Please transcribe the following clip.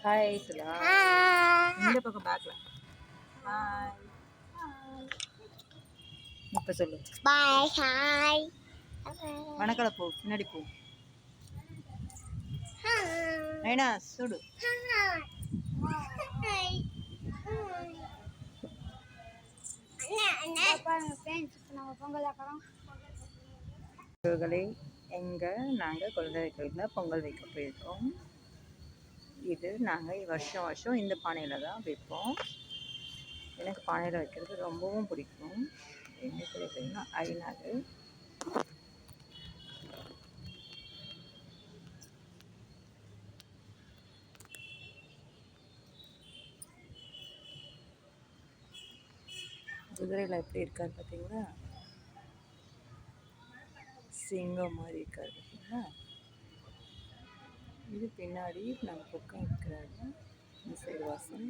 Hi சுலா. Hi. இந்த பக்கம் பேக்ல ஹாய். இப்போ சொல்லு. Bye. Hi. மணக்கடை போ, பின்னாடி போ. Hi. நைனா சுடு. இவர்களே நாங்கள் குழந்தை கோயிலில் பொங்கல் வைக்க போயிருக்கோம். இது நாங்கள் வருஷம் வருஷம் இந்த பானையில் தான் வைப்போம். எனக்கு பானையில் வைக்கிறது ரொம்பவும் பிடிக்கும். என்னைக்கு வைக்கிறதுனா ஐநாள். குதிரையில் எப்படி இருக்காரு பார்த்தீங்களா? சிங்கம் மாதிரி இருக்காரு பார்த்தீங்களா? இது பின்னாடி நம்ம பக்கம் இருக்கிறாரு இந்த சைடு வாசம்.